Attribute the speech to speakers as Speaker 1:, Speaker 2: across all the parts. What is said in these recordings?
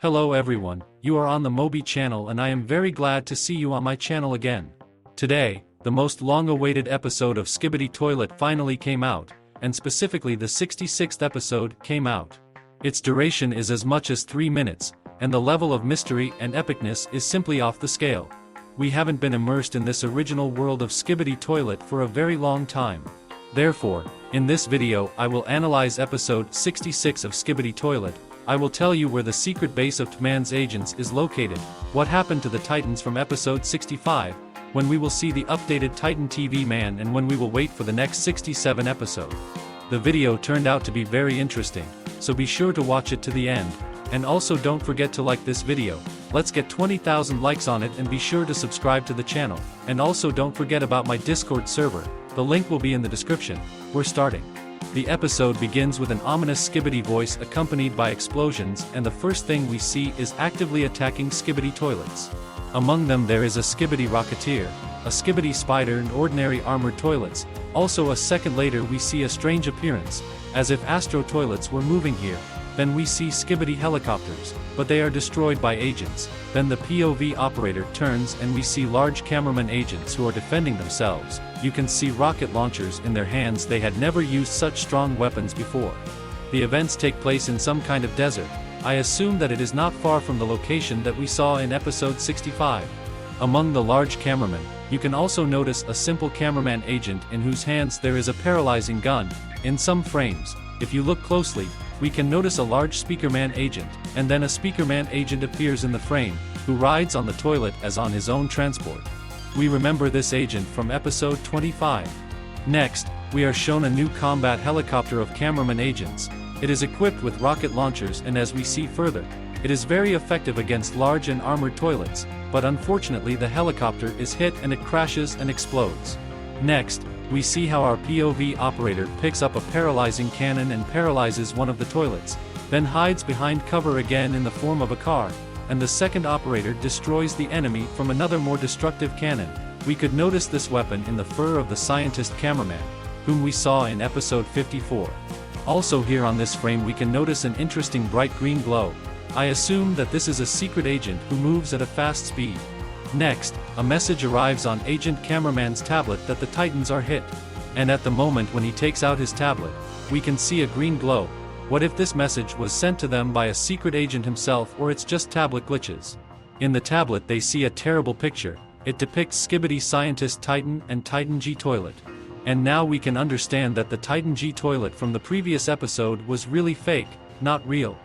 Speaker 1: Hello everyone, you are on the Moby channel and I am very glad to see you on my channel again. Today, the most long-awaited episode of Skibidi Toilet finally came out, and specifically the 66th episode came out. Its duration is as much as 3 minutes, and the level of mystery and epicness is simply off the scale. We haven't been immersed in this original world of Skibidi Toilet for a very long time. Therefore, in this video I will analyze episode 66 of Skibidi Toilet. I will tell you where the secret base of Tman's agents is located, what happened to the Titans from episode 65, when we will see the updated Titan TV man, and when we will wait for the next 67 episode. The video turned out to be very interesting, so be sure to watch it to the end, and also don't forget to like this video. Let's get 20,000 likes on it, and be sure to subscribe to the channel, and also don't forget about my Discord server, the link will be in the description. We're starting. The episode begins with an ominous Skibidi voice accompanied by explosions, and the first thing we see is actively attacking Skibidi toilets. Among them there is a Skibidi Rocketeer, a Skibidi Spider and ordinary armored toilets. Also a second later we see a strange appearance, as if Astro toilets were moving here. Then we see Skibidi helicopters, but they are destroyed by agents. Then the POV operator turns and we see large cameraman agents who are defending themselves. You can see rocket launchers in their hands. They had never used such strong weapons before. The events take place in some kind of desert. I assume that it is not far from the location that we saw in episode 65. Among the large cameramen, you can also notice a simple cameraman agent in whose hands there is a paralyzing gun. In some frames, if you look closely, we can notice a large speakerman agent, and then a speakerman agent appears in the frame, who rides on the toilet as on his own transport. We remember this agent from episode 25. Next, we are shown a new combat helicopter of cameraman agents. It is equipped with rocket launchers, and as we see further, it is very effective against large and armored toilets, but unfortunately the helicopter is hit and it crashes and explodes. Next, we see how our POV operator picks up a paralyzing cannon and paralyzes one of the toilets, then hides behind cover again in the form of a car, and the second operator destroys the enemy from another more destructive cannon. We could notice this weapon in the fur of the scientist cameraman, whom we saw in episode 54. Also here on this frame we can notice an interesting bright green glow. I assume that this is a secret agent who moves at a fast speed. Next, a message arrives on Agent Cameraman's tablet that the Titans are hit. And at the moment when he takes out his tablet, we can see a green glow. What if this message was sent to them by a secret agent himself, or it's just tablet glitches? In the tablet they see a terrible picture. It depicts Skibidi Scientist Titan and Titan G Toilet. And now we can understand that the Titan G Toilet from the previous episode was really fake, not real.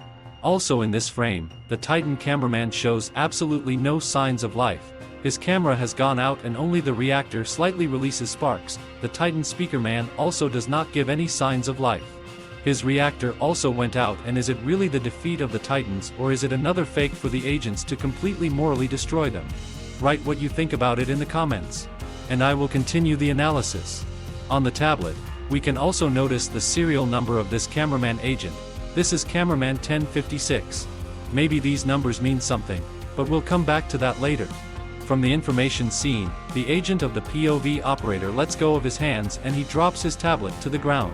Speaker 1: Also in this frame, the Titan cameraman shows absolutely no signs of life. His camera has gone out and only the reactor slightly releases sparks. The Titan speakerman also does not give any signs of life. His reactor also went out, and is it really the defeat of the Titans, or is it another fake for the agents to completely morally destroy them? Write what you think about it in the comments, and I will continue the analysis. On the tablet, we can also notice the serial number of this cameraman agent. This is cameraman 1056. Maybe these numbers mean something, but we'll come back to that later. From the information seen, the agent of the POV operator lets go of his hands and he drops his tablet to the ground.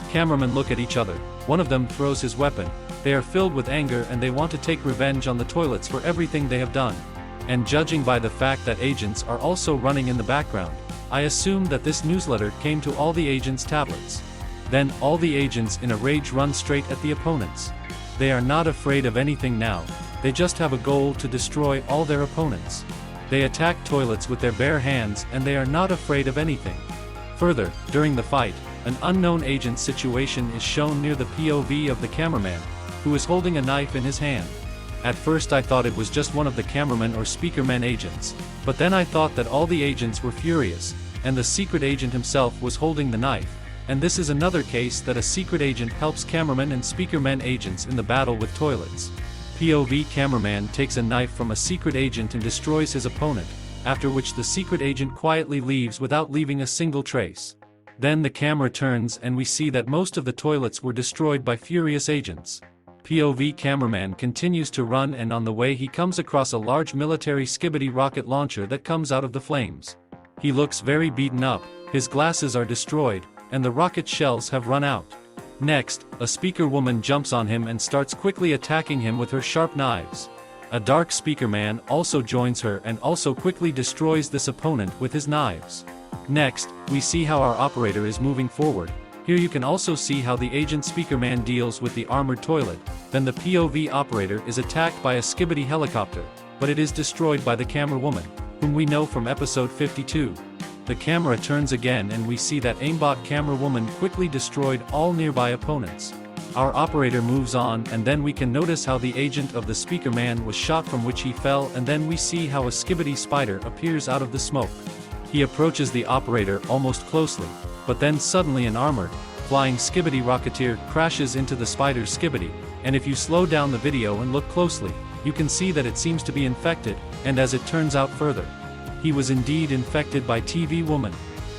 Speaker 1: Cameramen look at each other. One of them throws his weapon. They are filled with anger and they want to take revenge on the toilets for everything they have done. And judging by the fact that agents are also running in the background, I assume that this newsletter came to all the agents' tablets. Then all the agents in a rage run straight at the opponents. They are not afraid of anything now. They just have a goal to destroy all their opponents. They attack toilets with their bare hands and they are not afraid of anything. Further, during the fight, an unknown agent situation is shown near the POV of the cameraman, who is holding a knife in his hand. At first I thought it was just one of the cameramen or speakerman agents, but then I thought that all the agents were furious, and the secret agent himself was holding the knife. And this is another case that a secret agent helps cameraman and speakerman agents in the battle with toilets. POV cameraman takes a knife from a secret agent and destroys his opponent, after which the secret agent quietly leaves without leaving a single trace. Then the camera turns and we see that most of the toilets were destroyed by furious agents. POV cameraman continues to run, and on the way he comes across a large military Skibidi rocket launcher that comes out of the flames. He looks very beaten up, his glasses are destroyed, and the rocket shells have run out. Next, a speaker woman jumps on him and starts quickly attacking him with her sharp knives. A dark speaker man also joins her and also quickly destroys this opponent with his knives. Next, we see how our operator is moving forward. Here you can also see how the agent speaker man deals with the armored toilet. Then the POV operator is attacked by a Skibidi helicopter, but it is destroyed by the camera woman, whom we know from episode 52. The camera turns again and we see that aimbot camera woman quickly destroyed all nearby opponents. Our operator moves on and then we can notice how the agent of the speaker man was shot, from which he fell, and then we see how a Skibidi spider appears out of the smoke. He approaches the operator almost closely, but then suddenly an armored, flying Skibidi rocketeer crashes into the spider's Skibidi, and if you slow down the video and look closely, you can see that it seems to be infected, and as it turns out further, he was indeed infected by TV woman.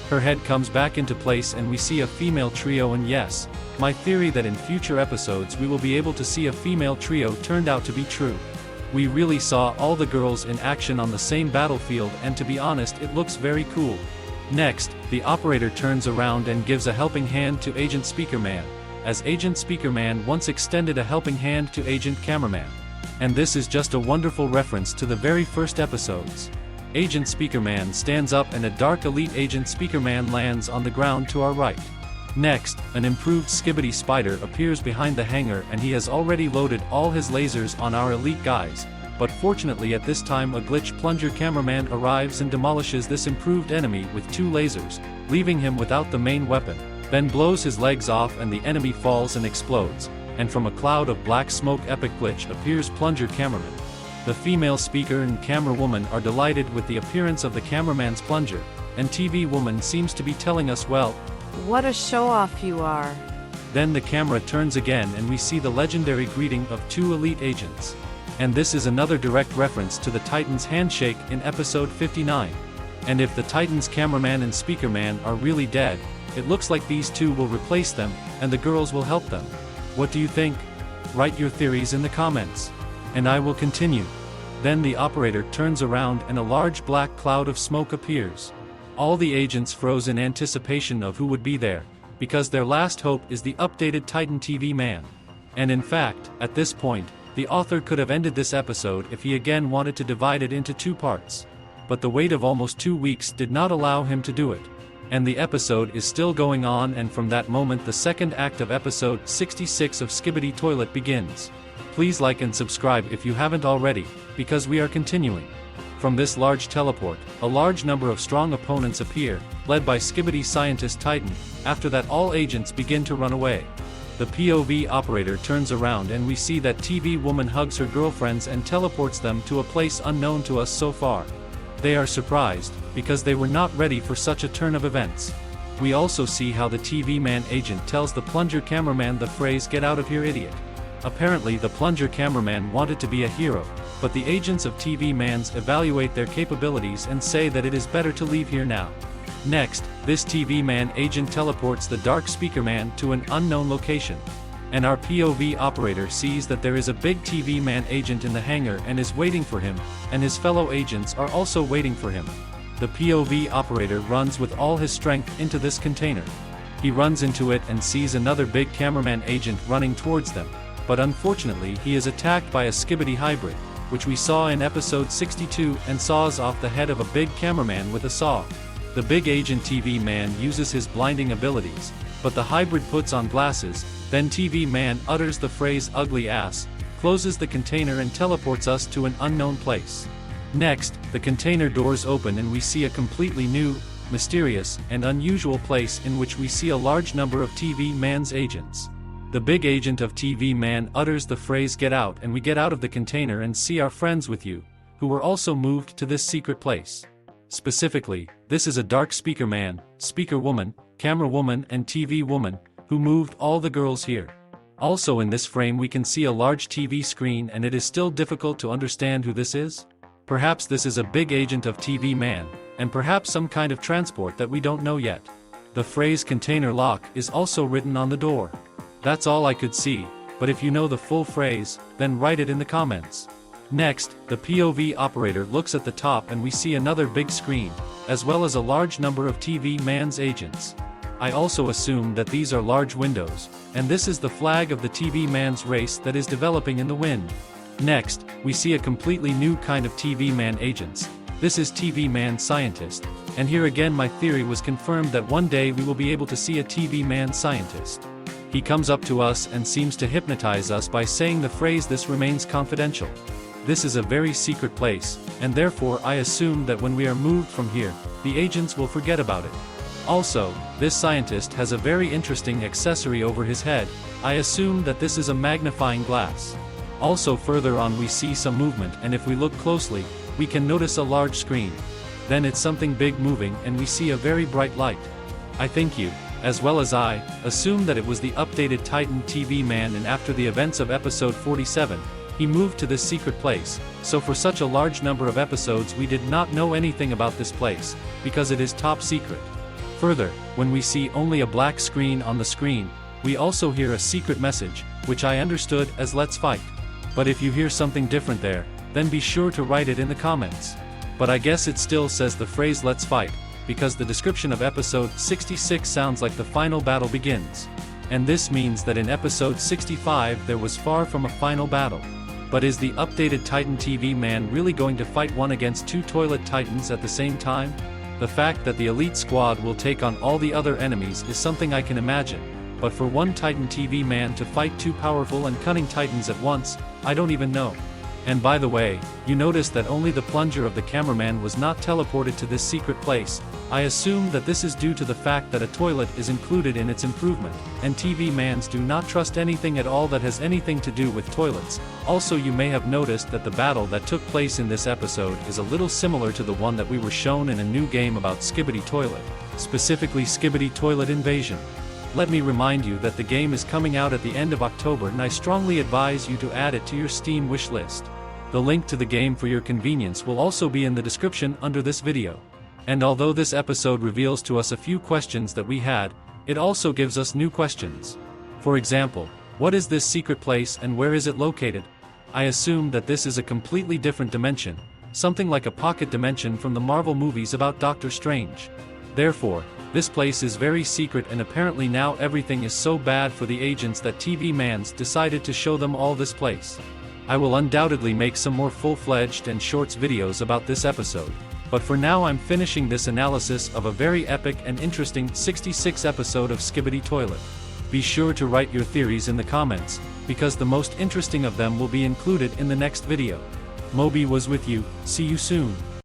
Speaker 1: Her head comes back into place and we see a female trio, and yes, my theory that in future episodes we will be able to see a female trio turned out to be true. We really saw all the girls in action on the same battlefield, and to be honest, it looks very cool. Next, the operator turns around and gives a helping hand to Agent Speaker Man, as Agent Speaker Man once extended a helping hand to Agent Cameraman. And this is just a wonderful reference to the very first episodes. Agent Speaker Man stands up and a dark elite Agent Speaker Man lands on the ground to our right. Next, an improved Skibidi spider appears behind the hangar and he has already loaded all his lasers on our elite guys, but fortunately at this time a glitch plunger cameraman arrives and demolishes this improved enemy with 2 lasers, leaving him without the main weapon, then blows his legs off and the enemy falls and explodes, and from a cloud of black smoke epic glitch appears plunger cameraman. The female speaker and camera woman are delighted with the appearance of the cameraman's plunger, and TV woman seems to be telling us, well,
Speaker 2: what a show-off you are.
Speaker 1: Then the camera turns again and we see the legendary greeting of 2 elite agents. And this is another direct reference to the Titans handshake in episode 59. And if the Titans cameraman and speaker man are really dead, it looks like these 2 will replace them, and the girls will help them. What do you think? Write your theories in the comments. And I will continue. Then the operator turns around and a large black cloud of smoke appears. All the agents froze in anticipation of who would be there, because their last hope is the updated Titan TV man. And in fact, at this point, the author could have ended this episode if he again wanted to divide it into 2 parts. But the wait of almost 2 weeks did not allow him to do it. And the episode is still going on, and from that moment the second act of episode 66 of Skibidi Toilet begins. Please like and subscribe if you haven't already, because we are continuing. From this large teleport, a large number of strong opponents appear, led by Skibidi Scientist Titan. After that all agents begin to run away. The POV operator turns around and we see that TV woman hugs her girlfriends and teleports them to a place unknown to us so far. They are surprised, because they were not ready for such a turn of events. We also see how the TV man agent tells the plunger cameraman the phrase "get out of here, idiot." Apparently the plunger cameraman wanted to be a hero, but the agents of TV Mans evaluate their capabilities and say that it is better to leave here now. Next, this TV Man agent teleports the Dark Speaker Man to an unknown location. And our POV operator sees that there is a big TV Man agent in the hangar and is waiting for him, and his fellow agents are also waiting for him. The POV operator runs with all his strength into this container. He runs into it and sees another big cameraman agent running towards them. But unfortunately he is attacked by a Skibidi hybrid, which we saw in episode 62, and saws off the head of a big cameraman with a saw. The big agent TV man uses his blinding abilities, but the hybrid puts on glasses, then TV man utters the phrase "ugly ass," closes the container and teleports us to an unknown place. Next, the container doors open and we see a completely new, mysterious, and unusual place in which we see a large number of TV Man's agents. The big agent of TV Man utters the phrase "get out," and we get out of the container and see our friends with you, who were also moved to this secret place. Specifically, this is a Dark Speaker Man, Speaker Woman, Camera Woman and TV Woman, who moved all the girls here. Also in this frame we can see a large TV screen, and it is still difficult to understand who this is. Perhaps this is a big agent of TV Man, and perhaps some kind of transport that we don't know yet. The phrase "container lock" is also written on the door. That's all I could see, but if you know the full phrase, then write it in the comments. Next, the POV operator looks at the top and we see another big screen, as well as a large number of TV Man's agents. I also assume that these are large windows, and this is the flag of the TV man's race that is developing in the wind. Next, we see a completely new kind of TV man agents. This is TV man scientist, and here again my theory was confirmed that one day we will be able to see a TV man scientist. He comes up to us and seems to hypnotize us by saying the phrase "this remains confidential." This is a very secret place, and therefore I assume that when we are moved from here, the agents will forget about it. Also, this scientist has a very interesting accessory over his head. I assume that this is a magnifying glass. Also further on we see some movement, and if we look closely, we can notice a large screen. Then it's something big moving and we see a very bright light. I think you, as well as I, assume that it was the updated Titan TV man, and after the events of episode 47, he moved to this secret place. So for such a large number of episodes we did not know anything about this place, because it is top secret. Further, when we see only a black screen on the screen, we also hear a secret message, which I understood as "let's fight." But if you hear something different there, then be sure to write it in the comments. But I guess it still says the phrase "let's fight," because the description of episode 66 sounds like the final battle begins. And this means that in episode 65 there was far from a final battle. But is the updated Titan TV man really going to fight one against two toilet titans at the same time? The fact that the elite squad will take on all the other enemies is something I can imagine, but for one Titan TV man to fight two powerful and cunning titans at once, I don't even know. And by the way, you notice that only the plunger of the cameraman was not teleported to this secret place. I assume that this is due to the fact that a toilet is included in its improvement, and TV mans do not trust anything at all that has anything to do with toilets. Also, you may have noticed that the battle that took place in this episode is a little similar to the one that we were shown in a new game about Skibidi Toilet, specifically Skibidi Toilet Invasion. Let me remind you that the game is coming out at the end of October, and I strongly advise you to add it to your Steam wishlist. The link to the game for your convenience will also be in the description under this video. And although this episode reveals to us a few questions that we had, it also gives us new questions. For example, what is this secret place and where is it located? I assume that this is a completely different dimension, something like a pocket dimension from the Marvel movies about Doctor Strange. Therefore, this place is very secret, and apparently now everything is so bad for the agents that TV mans decided to show them all this place. I will undoubtedly make some more full-fledged and shorts videos about this episode, but for now I'm finishing this analysis of a very epic and interesting 66 episode of Skibidi Toilet. Be sure to write your theories in the comments, because the most interesting of them will be included in the next video. Moby was with you, see you soon.